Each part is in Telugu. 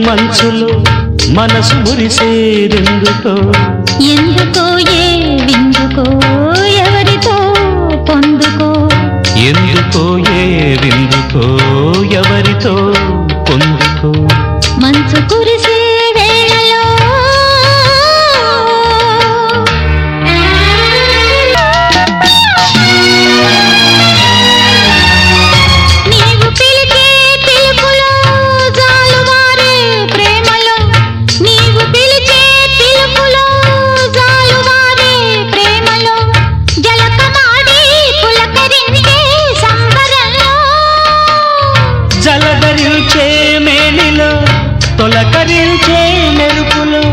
మంచులో మనసు మురిసేదెందుకో ఎందుకో ఏ విందుకో ఎవరితో పొందుకో ఎందుకో ఏ విందుకో ఎవరితో పొందుకో మంచు కురిసే వేళలో నీవు పిలిచే పిలుపులో జాలువారే ప్రేమలో నీవు పిలిచే పిలుపులో జాలువారే ప్రేమలో జలకమాడి పులకరించే సంబరంలో జలధరించే మేనిలో తొలకరించే మెరుపులో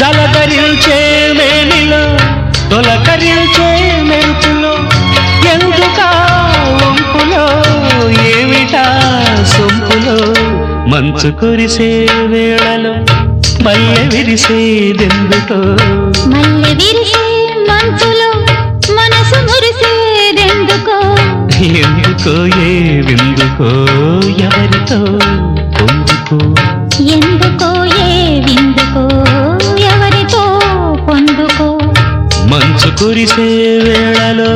జలధరించే మేనిలో తొలకరించే మెరుపులో ఎందుకా వంపులో ఏమిటా సొంపులో మంచు కురిసే వేళలో మల్లె విరిసేదెందుకో మల్లె విరిసే మంచులో మనసు మురిసేదెందుకో ఎందుకో ఏ విందుకో ఎవరితో పొందుకో ఎందుకో ఏ విందుకో ఎవరితో పొందుకో మంచు కురిసే వేళలో